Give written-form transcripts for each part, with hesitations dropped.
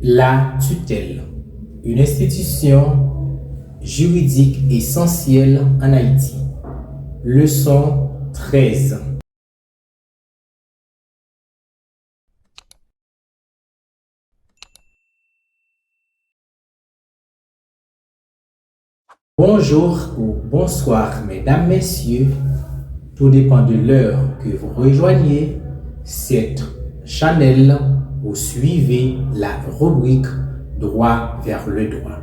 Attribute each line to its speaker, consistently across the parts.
Speaker 1: La tutelle, une institution juridique essentielle en Haïti. Leçon 13. Bonjour ou bonsoir, mesdames, messieurs. Tout dépend de l'heure que vous rejoignez cette channel ou suivez la rubrique Droit vers le droit.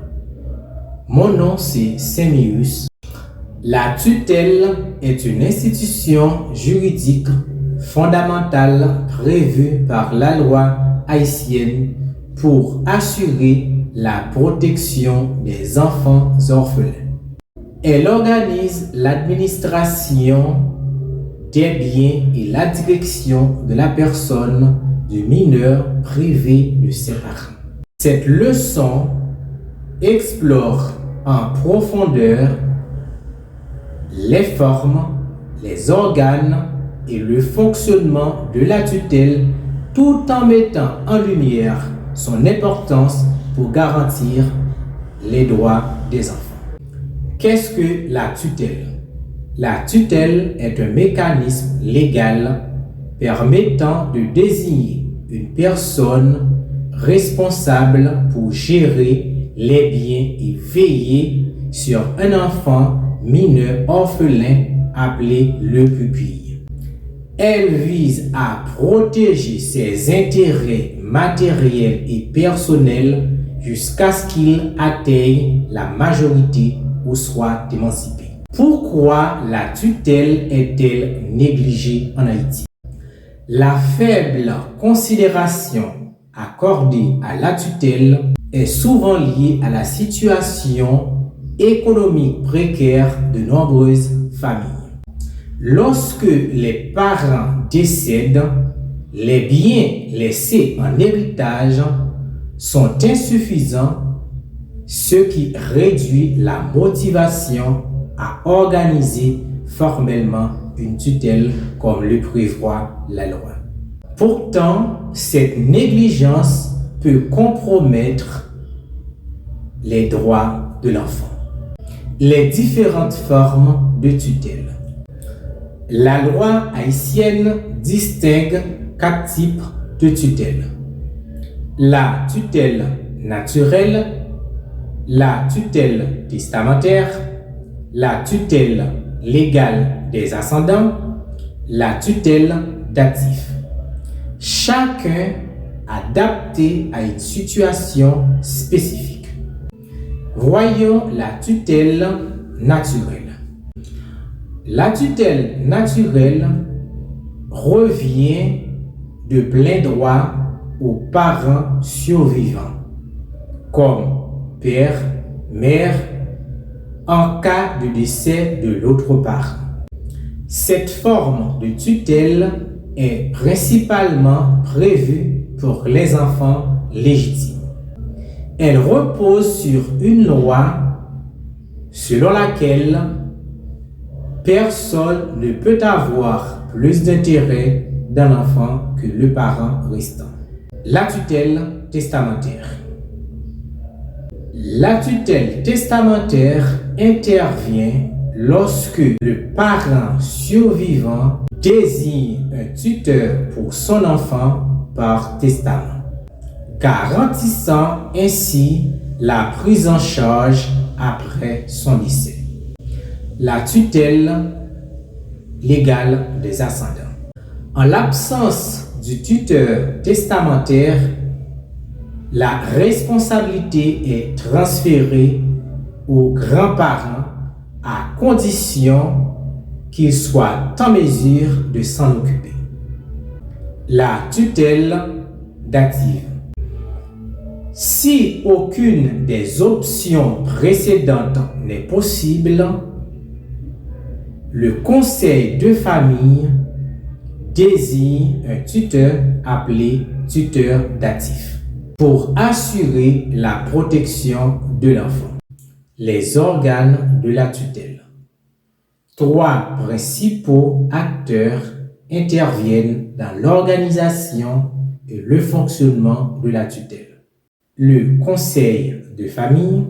Speaker 1: Mon nom c'est Sémius. La tutelle est une institution juridique fondamentale prévue par la loi haïtienne pour assurer la protection des enfants orphelins. Elle organise l'administration des biens et la direction de la personne du mineur privé de ses parents. Cette leçon explore en profondeur les formes, les organes et le fonctionnement de la tutelle tout en mettant en lumière son importance pour garantir les droits des enfants. Qu'est-ce que la tutelle? La tutelle est un mécanisme légal permettant de désigner une personne responsable pour gérer les biens et veiller sur un enfant mineur orphelin appelé le pupille. Elle vise à protéger ses intérêts matériels et personnels jusqu'à ce qu'il atteigne la majorité ou soit émancipé. Pourquoi la tutelle est-elle négligée en Haïti? La faible considération accordée à la tutelle est souvent liée à la situation économique précaire de nombreuses familles. Lorsque les parents décèdent, les biens laissés en héritage sont insuffisants, ce qui réduit la motivation à organiser formellement une tutelle comme le prévoit la loi. Pourtant, cette négligence peut compromettre les droits de l'enfant. Les différentes formes de tutelle. La loi haïtienne distingue 4 types de tutelle. La tutelle naturelle, la tutelle testamentaire, la tutelle légale des ascendants, la tutelle datif. Chacun adapté à une situation spécifique. Voyons la tutelle naturelle. La tutelle naturelle revient de plein droit aux parents survivants, comme père, mère, en cas de décès de l'autre parent. Cette forme de tutelle est principalement prévue pour les enfants légitimes. Elle repose sur une loi selon laquelle personne ne peut avoir plus d'intérêt dans l'enfant que le parent restant. La tutelle testamentaire. La tutelle testamentaire intervient lorsque le parent survivant désigne un tuteur pour son enfant par testament, garantissant ainsi la prise en charge après son décès. La tutelle légale des ascendants. En l'absence du tuteur testamentaire, la responsabilité est transférée aux grands-parents à condition qu'ils soient en mesure de s'en occuper. La tutelle dative. Si aucune des options précédentes n'est possible, le conseil de famille désigne un tuteur appelé tuteur datif pour assurer la protection de l'enfant. Les organes de la tutelle. 3 principaux acteurs interviennent dans l'organisation et le fonctionnement de la tutelle. le conseil de famille,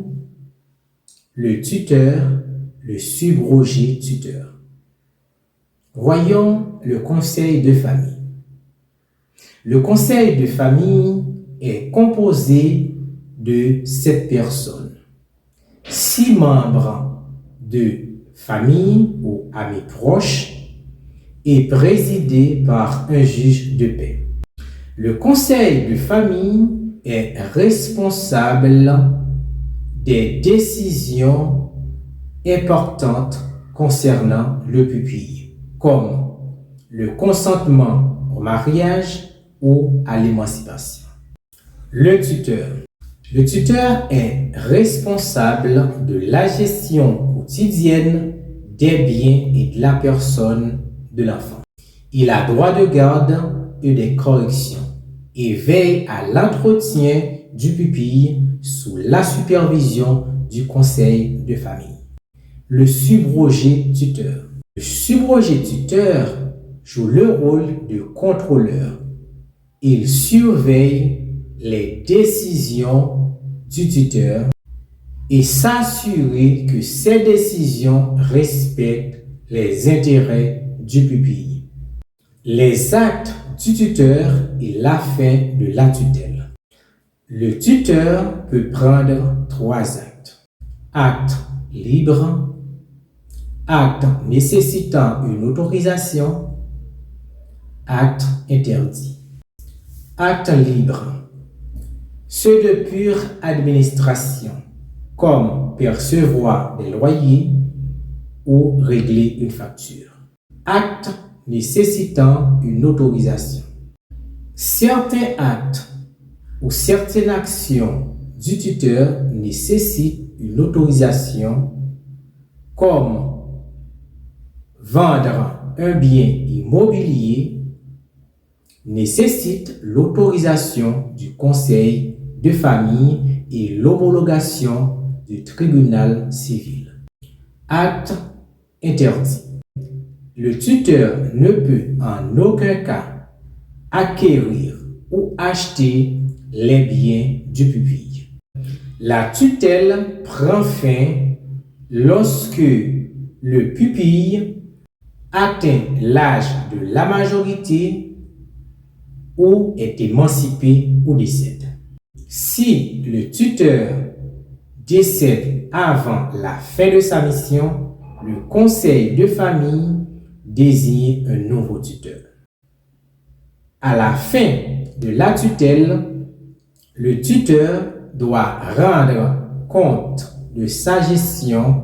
Speaker 1: le tuteur, le subrogé tuteur. Voyons le conseil de famille. Le conseil de famille est composé de 7 personnes. 6 membres de famille ou amis proches et présidé par un juge de paix. Le conseil de famille est responsable des décisions importantes concernant le pupille, comme le consentement au mariage ou à l'émancipation. Le tuteur. Le tuteur est responsable de la gestion quotidienne des biens et de la personne de l'enfant. Il a droit de garde et des corrections et veille à l'entretien du pupille sous la supervision du conseil de famille. Le subrogé tuteur. Le subrogé tuteur joue le rôle de contrôleur. Il surveille les décisions du tuteur et s'assurer que ces décisions respectent les intérêts du pupille. Les actes du tuteur et la fin de la tutelle. Le tuteur peut prendre 3 actes. Acte libre, acte nécessitant une autorisation, acte interdit. Acte libre. Ceux de pure administration, comme percevoir des loyers ou régler une facture. Acte nécessitant une autorisation. Certains actes ou certaines actions du tuteur nécessitent une autorisation, comme vendre un bien immobilier nécessite l'autorisation du conseil de famille et l'homologation du tribunal civil. Acte interdit. Le tuteur ne peut en aucun cas acquérir ou acheter les biens du pupille. La tutelle prend fin lorsque le pupille atteint l'âge de la majorité ou est émancipé ou décède. Si le tuteur décède avant la fin de sa mission, le conseil de famille désigne un nouveau tuteur. À la fin de la tutelle, le tuteur doit rendre compte de sa gestion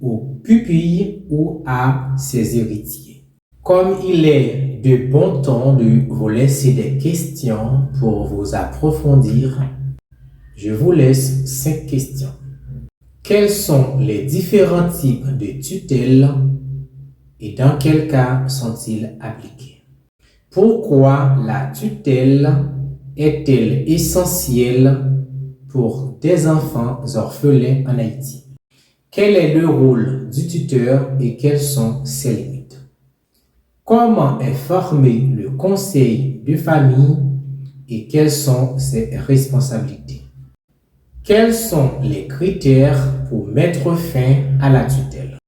Speaker 1: au pupille ou à ses héritiers. Comme il est de bon ton de vous laisser des questions pour vous approfondir, je vous laisse 5 questions. Quels sont les différents types de tutelles et dans quel cas sont-ils appliqués? Pourquoi la tutelle est-elle essentielle pour des enfants orphelins en Haïti? Quel est le rôle du tuteur et quelles sont ses limites? Comment est formé le conseil de famille et quelles sont ses responsabilités? Quels sont les critères pour mettre fin à la tutelle?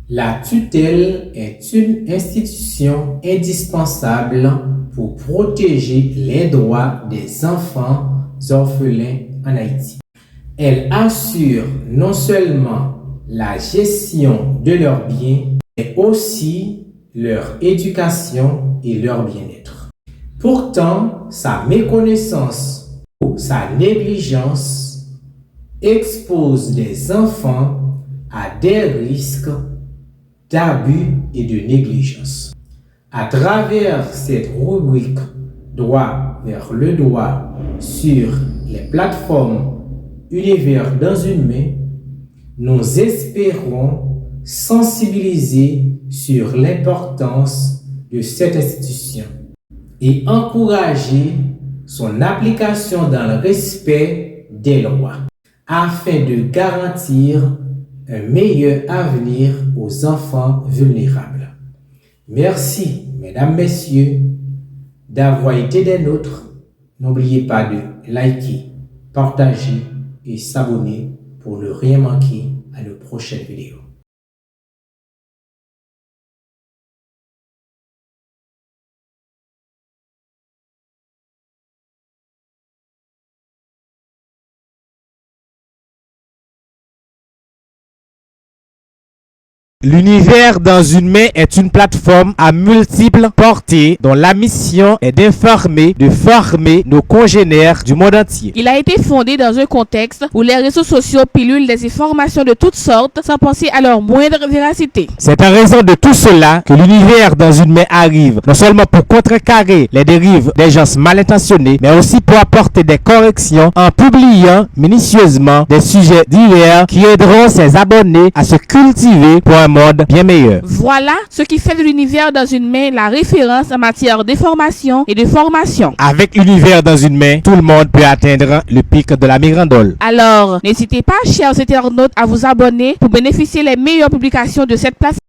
Speaker 1: La tutelle est une institution indispensable pour protéger les droits des enfants orphelins en Haïti. Elle assure non seulement la gestion de leurs biens, mais aussi leur éducation et leur bien-être. Pourtant, sa méconnaissance ou sa négligence expose les enfants à des risques d'abus et de négligence. À travers cette rubrique droit vers le droit sur les plateformes Univers dans une main, nous espérons sensibiliser sur l'importance de cette institution et encourager son application dans le respect des lois afin de garantir un meilleur avenir aux enfants vulnérables. Merci, mesdames, messieurs, d'avoir été des nôtres. N'oubliez pas de liker, partager et s'abonner pour ne rien manquer à nos prochaines vidéos.
Speaker 2: L'univers dans une main est une plateforme à multiples portées dont la mission est d'informer, de former nos congénères du monde entier.
Speaker 3: Il a été fondé dans un contexte où les réseaux sociaux pilulent des informations de toutes sortes sans penser à leur moindre véracité.
Speaker 2: C'est en raison de tout cela que l'univers dans une main arrive, non seulement pour contrecarrer les dérives des gens mal intentionnés, mais aussi pour apporter des corrections en publiant minutieusement des sujets divers qui aideront ses abonnés à se cultiver pour un monde bien meilleur.
Speaker 3: Voilà ce qui fait de l'univers dans une main la référence en matière d'information et de formation.
Speaker 2: Avec l'univers dans une main, tout le monde peut atteindre le pic de la mirandole.
Speaker 3: Alors, n'hésitez pas, chers internautes, à vous abonner pour bénéficier des meilleures publications de cette plateforme.